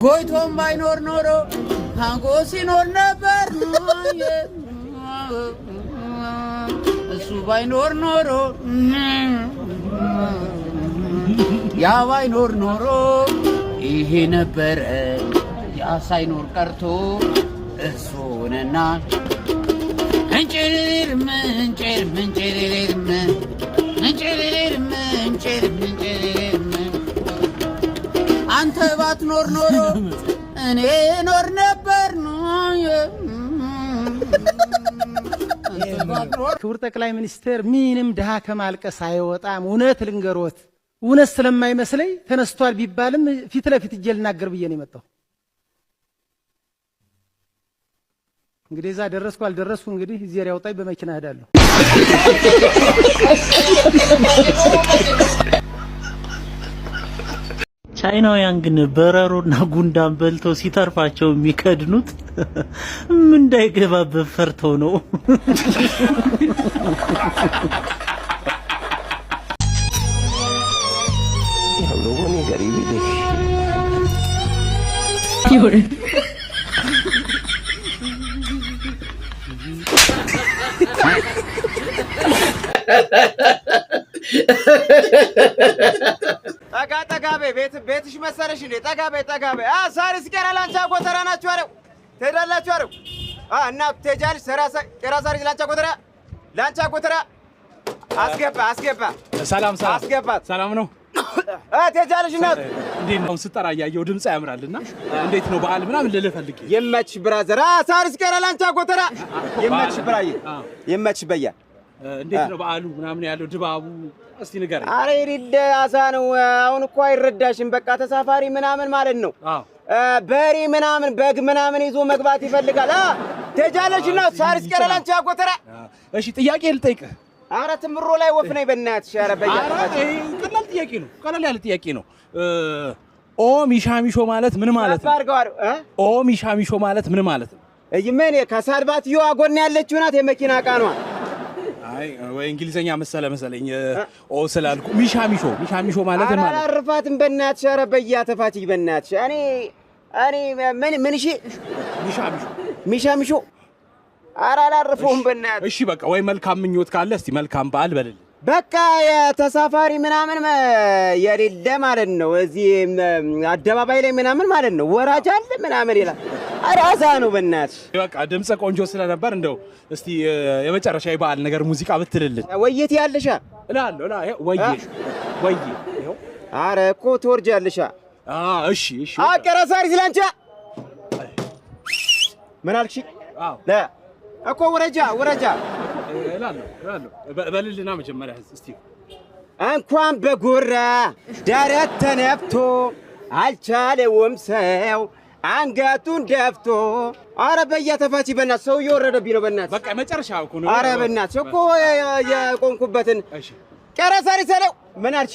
ጎይቶም ባይኖር ኖሮ ሃንጎስ ይኖር ነበር እሱ ባይኖር ኖሮ ያ ባይኖር ኖሮ ይሄ ነበር ያ ሳይኖር ቀርቶ እሱንና እንጭር ምንጭር ምንጭር ምንጭር ምንጭር ምንጭር አንተ ባትኖር ኖሮ እኔ ኖር ነበር ክቡር ጠቅላይ ሚኒስትር ምንም ደሃ ከማልቀስ አይወጣም። እውነት ልንገሮት እውነት ስለማይመስለኝ ተነስቷል ቢባልም ፊት ለፊት እጄ ልናገር ብዬ ነው የመጣው። እንግዲህ እዛ ደረስኩ አልደረስኩ እንግዲህ እዚህ ያውጣኝ በመኪና ሄዳለሁ። ቻይናውያን ግን በረሮና ጉንዳን በልተው ሲተርፋቸው የሚከድኑት ምን እንዳይገባበት ፈርተው ነው። ጠጋቤ ቤትሽ መሰለሽ እንዴ? ጠጋቤ ሳሪስ ቄራላንቻ ጎተራ ናችሁ አለው ትሄዳላችሁ አለው እና ትሄጃለሽ ቄራ ሳሪስ ላንቻ ጎተራ አስገባ ሰላም አስገባት ሰላም ነው ትሄጃለሽ እናት እንዴት ነው ስጠራ ያየው ድምጽ ያምራልና እንዴት ነው በዓል ምናምን ልልፈልግ የመች ብራዘር ሳሪስ ቄራላንቻ ጎተራ የመች ብራዬ የመች በያ እንዴት ነው በዓሉ ምናምን ያለው ድባቡ እስቲ ንገረኝ። አሬ ይልደ አሳ ነው አሁን እኮ አይረዳሽም። በቃ ተሳፋሪ ምናምን ማለት ነው በሬ ምናምን በግ ምናምን ይዞ መግባት ይፈልጋል። ትሄጃለሽና ሳሪስ ቄራላንቻ ጎተራ። እሺ ጥያቄ ልጠይቅህ። አረ ትምሮ ላይ ወፍ ነኝ በእናትሽ። አረ በያ ቀላል ጥያቄ ነው ቀላል ያለ ጥያቄ ነው። ኦ ሚሻሚሾ ማለት ምን ማለት ነው? ኦ ሚሻሚሾ ማለት ምን ማለት ነው? ምን ከሳልባትዮ አጎን ያለችው ናት የመኪና ዕቃ ነው። አይ ወይ እንግሊዘኛ መሰለኝ ኦ ስላልኩ ሚሻሚሾ ማለት ነው ማለት አላርፋትም በእናትሽ። አረ በያ ተፋትይ በእናትሽ። እኔ ምን እሺ ሚሻሚሾ አረ አላርፈውም በእናትሽ። እሺ በቃ ወይ መልካም ምኞት ካለ እስቲ መልካም በዓል በልልኝ። በቃ የተሳፋሪ ምናምን የሌለ ማለት ነው። እዚህ አደባባይ ላይ ምናምን ማለት ነው ወራጅ አለ ምናምን ይላል። አራዛ ነው በእናትሽ። በቃ ድምጽ ቆንጆ ስለነበር እንደው እስቲ የመጨረሻ የበዓል ነገር ሙዚቃ ብትልልን። ወይት ያለሻ እላለሁ ወይዬ ይኸው። አረ እኮ ትወርጃለሻ። እሺ ቄራ ሳሪስ ላንቻ ምን አልክሽ? ለ እኮ ወረጃ እላለሁ በልልና መጀመሪያ እስቲ እንኳን በጉራ ደረት ተነፍቶ አልቻለውም ሰው አንገቱን ደፍቶ። አረ በያ ተፋቲ በእናትሽ ሰው እየወረደብኝ ነው በእናትሽ። በቃ መጨረሻ እኮ ነው። አረ በእናትሽ እኮ የቆንኩበትን ቄራ ሳሪስ ነው። ምን አልሽ?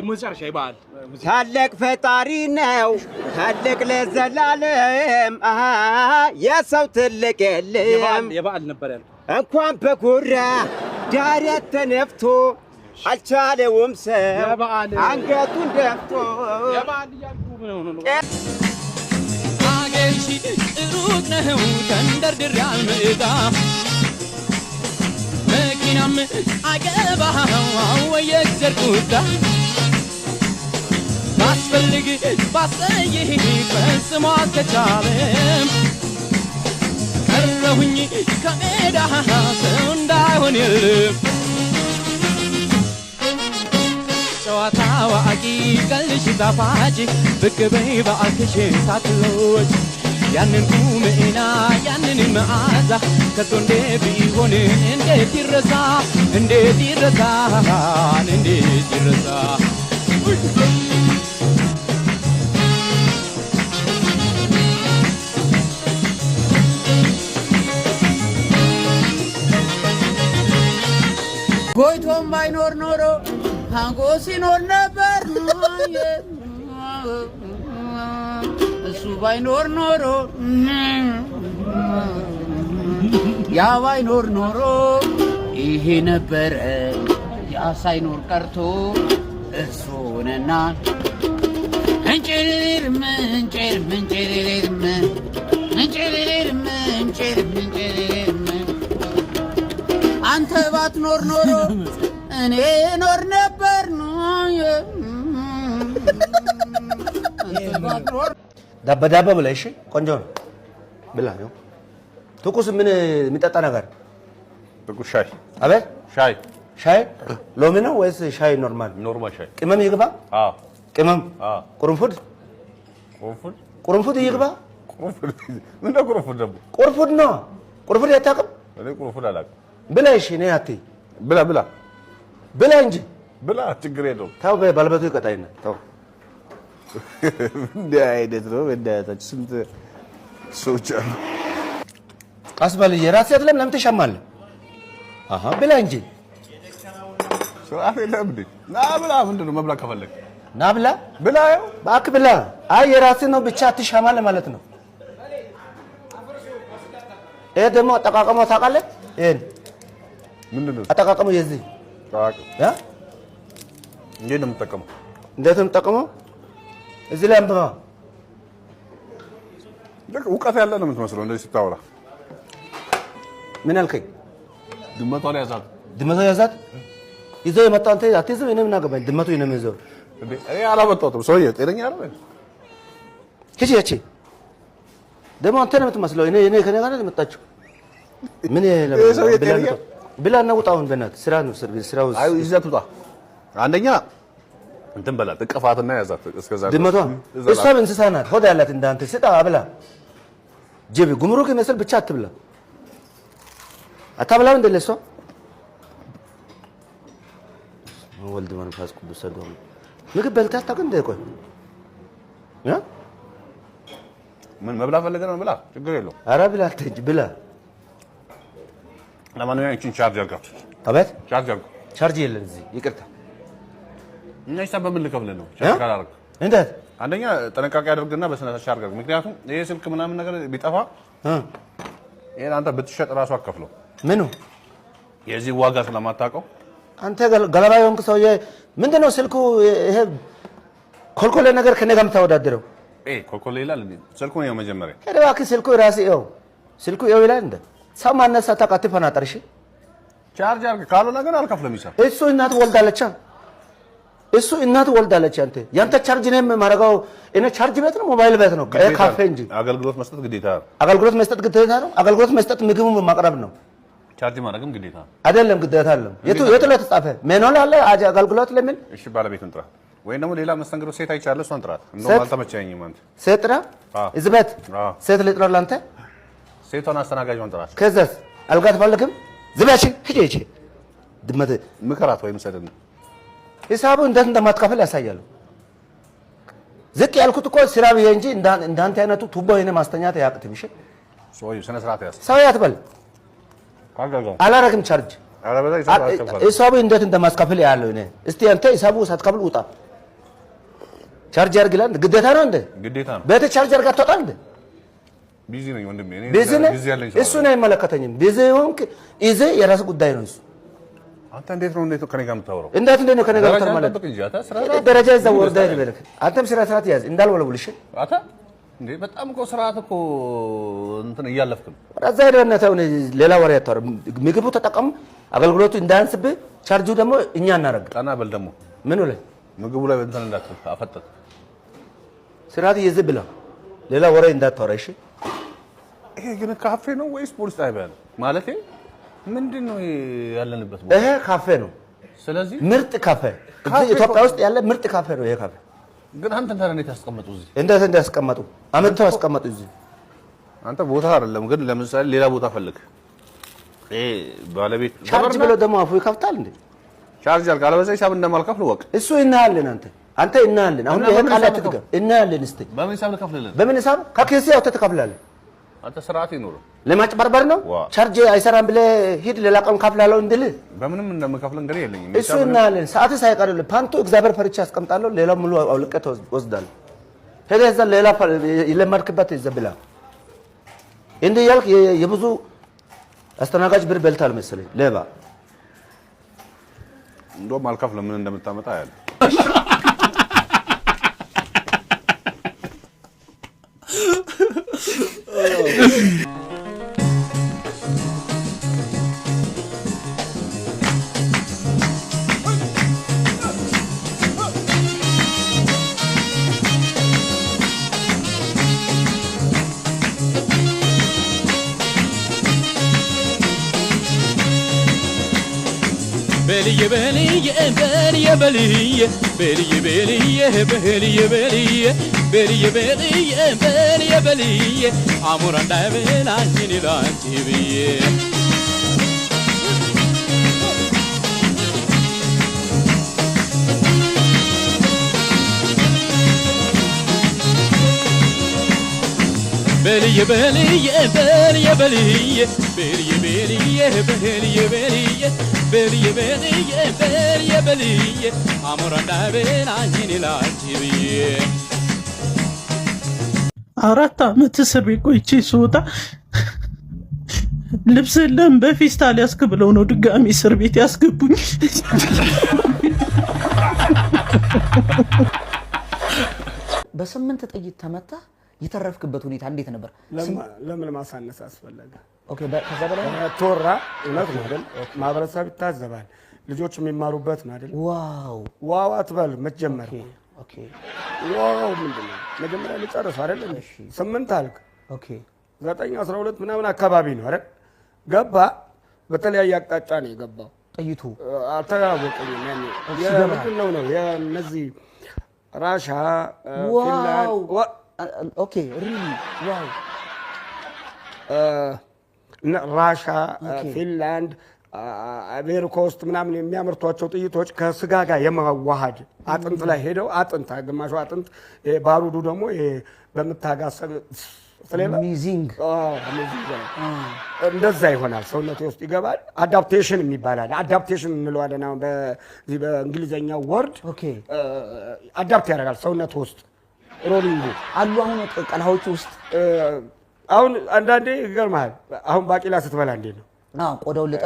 መጨረሻ ይባል ታላቅ ፈጣሪ ነው ታላቅ ለዘላለም የሰው ትልቅ የለም። የበዓል ነበር ያልኩት። እንኳን በጉራ ደረት ተነፍቶ አልቻለውም ሰው አንገቱን ደፍቶ። የበዓል ያልኩ ምን አገርሽ ሩቅ ነው ተንደርድሬ አልመጣ መኪናም አገባው ወየዘር ጉዳ ባስፈልግ ባሰይህ ፈጽሞ አልተቻለም ቀረሁኝ ከሜዳ ሰው እንዳይሆን የለም ጨዋታ ዋቂ ቀልሽ ጣፋጭ ብቅ በይ በአልክሽ ሳትለወጭ ያንን ቁምና ያንን መዓዛ ከቶ እንዴት ቢሆን እንዴት ይረሳ ጎይቶም ባይኖር ኖሮ ሃንጎስ ይኖር ነበር እሱ ባይኖር ኖሮ ያ ባይኖር ኖሮ ይሄ ነበር ያ ሳይኖር ቀርቶ እሱንና አንተ ባትኖር ኖሮ እኔ ኖር ነበር ነው ዳባ ብላ እሺ ቆንጆ ነው ብላ ነው ትኩስ ምን የሚጠጣ ነገር ትኩስ ሻይ አቤት ሻይ ሎሚ ነው ወይስ ሻይ ኖርማል ሻይ ቅመም ይግባ ቅመም ቁርንፉድ ይግባ ምን ነው ቁርንፉድ ደግሞ ቁርንፉድ ነው ቁርንፉድ ያታቀም እኔ ቁርንፉድ አላውቅም ብላ እሺ ነይ አትይ ብላ እንጂ ብላ ችግር የለውም ታው ባለበቱ ይቀጣይና ታው እንደ አይነት ነው እንደታች ስንት ሰዎች አሉ አስባል የራስ ያትለም ለምን ተሻማለህ ብላ እንጂ ሰው የለም እንዴ ና ብላ ምንድነው መብላ ከፈለክ ና ብላ ብላው እባክህ ብላ አይ የራስ ነው ብቻ አትሻማለህ ማለት ነው ይሄ ደግሞ አጠቃቀሙ ታውቃለህ ይሄን ምንድነው አጠቃቀሙ የዚህ እንዴት ነው የምትጠቀመው እንዴት ነው የምትጠቀመው እዚህ ላይ አንብባ ለካ እውቀት ያለ ነው የምትመስለው እንደዚህ ስታወራ ምን አልከኝ ድመቷ ያዛት ይዘው የመጣው አንተ አትይዘው እኔ ምን አገባኝ ድመቱ የኔ ይዘው እንዴ እኔ አላመጣሁትም ሰውዬው ጤነኛ አይደል ሂጂ ደግሞ አንተ ነው የምትመስለው እኔ ከኔ ጋር ነው የመጣችው ምን ብላ ነው ውጣውን በእናትህ ስራ ነው ስራው አይ ይዘት ውጣ አንደኛ እንትን በላት እቅፋትና ያዛት እስከዛ ድመቷ እሷ እንስሳ ናት ሆድ ያላት እንዳንተ ስጣ አብላ ጅብ ጉምሩክ ይመስል ብቻ አትብላ አታብላው እንደለሷ ወልድ መንፈስ ቅዱስ ሰዶም ምግብ በልታ አታውቅም እንደ ቆይ ምን መብላ ፈልገህ ነው ብላ ችግር የለውም ኧረ ብላ እንጂ ብላ ለማንኛውም እቺን ቻርጅ አድርጋት አቤት ቻርጅ የለም እዚህ ይቅርታ እና ሂሳብ በምን ልከፍልህ ነው ቻርጅ ካላደረግ እንዴት አንደኛ ጥንቃቄ አድርግና በስነ ስርዓት ቻርጅ አድርግ ምክንያቱም ይሄ ስልክ ምናምን ነገር ቢጠፋ ይሄን አንተ ብትሸጥ ራሱ አከፍለው ምኑ የዚህ ዋጋ ስለማታውቀው አንተ ገለባ የሆንክ ሰውዬ ምንድነው ስልኩ ይሄ ኮልኮሌ ነገር ከኔ ጋር የምታወዳድረው ኮልኮሌ ይላል እንዴ ስልኩ ነው መጀመሪያ እባክህ ስልኩ ራሴ ስልኩ ይላል እንደ ሰው ማነሳ ታቃት ፈናጠርሽ ቻርጅ አድርግ ካልሆነ ግን አልከፍልም ይሳብ እሱ እናት ወልዳለች አንተ ያንተ ቻርጅ ነው ማረጋው እኔ ቻርጅ ቤት ነው ሞባይል ቤት ነው ካፌ እንጂ አገልግሎት መስጠት ግዴታ ነው አገልግሎት መስጠት ምግቡ ማቅረብ ነው ቻርጅ ማድረግም ግዴታ አይደለም ግዴታ አይደለም የቱ ላይ ተጻፈ ሜኖል አለ አገልግሎት ለምን እሺ ባለቤቱን ጥራ ወይ ደግሞ ሌላ መስተንግዶ ሴት አይቻለሁ እሷን ጥራት እንደውም አልተመቸኝም አንተ ሴት ጥራ እዚህ ቤት ሴት ልጥራ ላንተ ሴቷን አስተናጋጇን ጥራት ከዛስ አልጋ ትፈልግም ዝባሽ ሂጂ ድመት ምከራት ወይም ሰደን ሂሳቡ እንዴት እንደማትከፍል ያሳያሉ ዝቅ ያልኩት እኮ ስራ ብዬ እንጂ እንዳንተ አይነቱ ቱቦ የኔ ማስተኛት ያቅትም እሺ ሰውዬው ስነ ስርዓት ያዝ ሰው ያትበል አላረግም ቻርጅ ሂሳቡ እንዴት እንደማትከፍል ያለው እኔ እስቲ አንተ ሂሳቡ ሳትከፍል ውጣ ቻርጅ አድርግላን ግዴታ ነው እንዴ ግዴታ ነው ቤት ቻርጅ አድርጋ ትወጣ እንዴ ቢዚ ነኝ ወንድሜ እኔ ቢዚ ያለኝ እሱ ነው አይመለከተኝም ቢዚ ሆንክ ይዘ የራስ ጉዳይ ነው እሱ አንተ እንዴት ነው ከኔ ጋር የምታወራው እንዴት ነው ከኔ ጋር ማለት ደረጃ ይዘው ወርዳ ይበልክ አንተም ስርዓት ያዝ እንዳልወለውልሽ አታ እንዴ በጣም እኮ ስርዓት እኮ እንትን እያለፍክ ነው አዛ ደነታው ሌላ ወሬ ያታረ ምግቡ ተጠቀም አገልግሎቱ እንዳንስብህ ቻርጁ ደግሞ እኛ እናረግ ጣና በል ደግሞ ምን ላይ ምግቡ ላይ እንትን እንዳትል አፈጠጥ ስርዓት ይዘህ ብላ ሌላ ወሬ እንዳታወራ እሺ ይሄ ግን ካፌ ነው ወይስ ፖሊስ ጣቢያ ነው ማለቴ ምንድነው ያለንበት ይሄ ካፌ ነው ስለዚህ ምርጥ ካፌ ኢትዮጵያ ውስጥ ያለ ምርጥ ካፌ ነው ይሄ ካፌ ግን አንተ እንዴት እንዴት ያስቀመጡ እዚህ እንዴት እንዳስቀመጡ አመጣው ያስቀመጡ እዚህ አንተ ቦታ አይደለም ግን ለምሳሌ ሌላ ቦታ ፈልግ ባለቤት ቻርጅ ብሎ ደግሞ አፉ ይከፍታል እንዴ ቻርጅ አልካለ በዛ ሂሳብ እንደማልከፍል ወቅ እሱ እናያለን አንተ እናያለን አሁን ይሄ ቃላት ትገባ እናያለን እስቲ በምን ሂሳብ ልከፍልልህ በምን ሂሳብ ከኪስ ያው ተከፍላለህ አንተ ስርዓት ይኖር ለማጭበርበር ነው ቻርጅ አይሰራም ብለህ ሂድ ሌላ ቀን ከፍላለሁ እንድል በምንም እንደምከፍል እንግዲህ የለኝም እሱ እናያለን ሰዓት ሳይቀርልህ ፓንቶ እግዚአብሔር ፈርቻ አስቀምጣለሁ ሌላ ሙሉ አውልቀህ ወስዳለሁ ሄደህ እዛ ሌላ ይለመድክበት ይዘብላ እንዴ ያልክ የብዙ አስተናጋጅ ብር በልታል መሰለኝ ሌባ እንደውም አልከፍልም ምን እንደምታመጣ ያለ بلي بلي بلي بلي بلي بلي بلي بلي بلي بلي بلي بلي عمران دايبل عنجيني لانتي بيه بلي بلي بلي بلي بلي بلي بلي بلي بلي بلي بلي بلي عمران دايبل عنجيني لانتي بيه 4 ዓመት እስር ቤት ቆይቼ ስወጣ ልብስ ለም በፌስታል ያስከብለው ነው ድጋሚ እስር ቤት ያስገቡኝ። በ8 ጥይት ተመታ የተረፍክበት ሁኔታ እንዴት ነበር? ለምን ማሳነስ አስፈለገ? ኦኬ ከዛ በላይ ተወራ እውነት ነው አይደል? ማህበረሰብ ይታዘባል። ልጆች የሚማሩበት ነው አይደል? ዋው አትበል መጀመር ኦኬ ዋው ምንድነው መጀመሪያ ልጨርስ አይደል? እሺ 8 አልክ። ኦኬ 9 12 ምናምን አካባቢ ነው አይደል? ገባ በተለያየ አቅጣጫ ነው የገባው ጥይቱ አልተያወቀኝም። ያኔ የምንድን ነው የነዚህ ራሻ ፊንላንድ ኦኬ ሪሊ ዋው ራሻ ፊንላንድ አሜሪካ ውስጥ ምናምን የሚያመርቷቸው ጥይቶች ከስጋ ጋር የማዋሃድ አጥንት ላይ ሄደው አጥንት ግማሹ አጥንት ባሩዱ ደግሞ በመታጋሰብ አሜዚንግ እንደዛ ይሆናል። ሰውነቴ ውስጥ ይገባል። አዳፕቴሽን የሚባላል አዳፕቴሽን እንለዋለን። አሁን በዚህ በእንግሊዘኛው ወርድ አዳፕት ያደርጋል ሰውነት ውስጥ ሮሊንጉ አሉ። አሁን ቀላዎቹ ውስጥ አሁን አንዳንዴ ይገርማል። አሁን ባቂላ ስትበላ እንዴ ነው ቆዳው ልጣ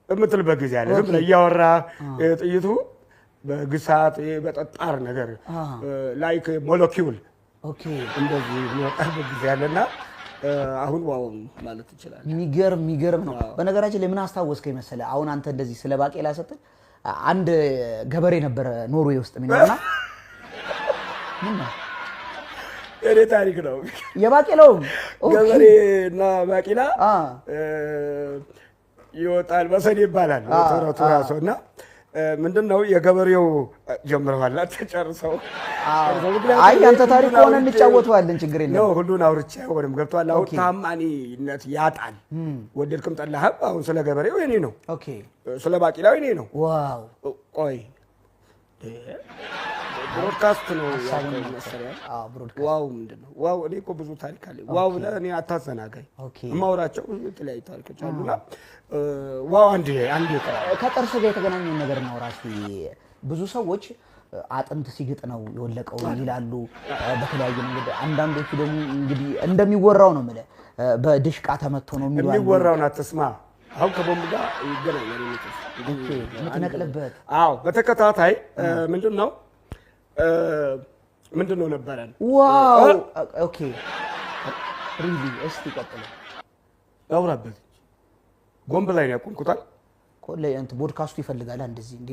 እምትልበት ጊዜ አለ። ዝም ብለህ እያወራህ ጥይቱ በግሳት በጠጣር ነገር ላይክ ሞለኪውል ኦኬ እንደዚህ የሚወጣበት ጊዜ አለና አሁን ዋው ማለት ይችላል። የሚገርም ነው። በነገራችን ላይ ምን አስታወስከኝ መሰለህ? አሁን አንተ እንደዚህ ስለ ባቄላ ስትል አንድ ገበሬ ነበር ኖርዌይ ውስጥ የሚኖርና ምን ነው የኔ ታሪክ ነው የባቄላው ገበሬና ባቄላ ይወጣል በሰኔ ይባላል ተረቱ ራሱና ምንድነው የገበሬው ጀምረዋል ተጨርሰው አይ አንተ ታሪክ ሆነ እንጫወተዋለን ችግር የለም ነው ሁሉን አውርቼ ወደም ገብቷል። አሁን ታማኒነት ያጣል ወደድክም ጠላህም አሁን ስለ ገበሬው የኔ ነው ኦኬ ስለ ባቄላው የኔ ነው ዋው ቆይ ብሮድካስት ነው መሰለኝ ብሮድካስት ዋው ምንድነው ዋው እኔ እኮ ብዙ ታሪክ አለ ዋው ለኔ አታዘናጋኝ ማውራቸው የተለያዩ ታሪኮች አሉና ዋው አንዴ ከጥርስ ጋር የተገናኘው ነገር ነው ራስ ብዙ ሰዎች አጥንት ሲግጥ ነው የወለቀው ይላሉ በተለያየ መንገድ አንዳንዶቹ ደግሞ እንግዲህ እንደሚወራው ነው ማለት በድሽቃ ተመቶ ነው የሚወራውን አትስማ አሁን ከቦምብ ጋር ይገናኛል ምትነቅልበት አዎ በተከታታይ ምንድነው ምንድነው ነበረን ዋው ኦኬ ሪሊ እስቲ ቀጥል አውራበት ጎምብ ላይ ነው ያቆምኩታል ኮላይ አንተ ፖድካስቱ ይፈልጋል እንደዚህ እንዴ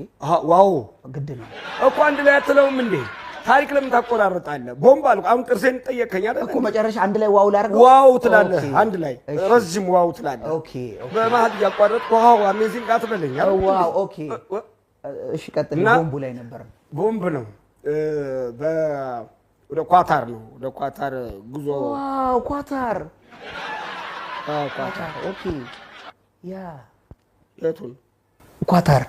ዋው ግድ ነው እኮ አንድ ላይ አትለውም እንዴ ታሪክ ለምን ታቆራርጣለህ ቦምብ አልኩ አሁን ጥርሴን ጠየቀኝ አይደል እኮ መጨረሻ አንድ ላይ ዋው ላርገው ዋው ትላለህ አንድ ላይ ረጅም ዋው ትላለህ ኦኬ በመሃል ያቋረጥኩ ዋው አሜዚንግ አትበለኝ ዋው ኦኬ እሺ ቀጥል ቦምቡ ላይ ነበር ቦምብ ነው ወደ ኳታር ነው ወደ ኳታር ጉዞ ዋው ኳታር ኦኬ ያ የቱን ኳታር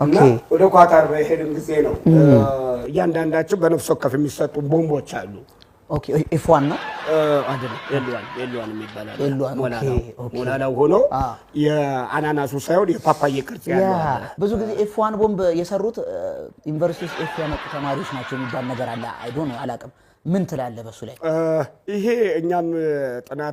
ኦኬ ወደ ኳታር በሄድን ጊዜ ነው እያንዳንዳቸው በነፍስ ወከፍ የሚሰጡ ቦምቦች አሉ ኦኬ ኤፍ1 ነው አይደለም ኤል1 የሚባላል ሞላላው ሆኖ የአናናሱ ሳይሆን የፓፓዬ ቅርጽ ያለው ብዙ ጊዜ ኤፍ1 ቦምብ የሰሩት ዩኒቨርሲቲ ውስጥ ኤፍ ያመጡ ተማሪዎች ናቸው የሚባል ነገር አለ አይ ዶንት ኖ አላውቅም ምን ትላለህ በሱ ላይ ይሄ እኛም ጥናት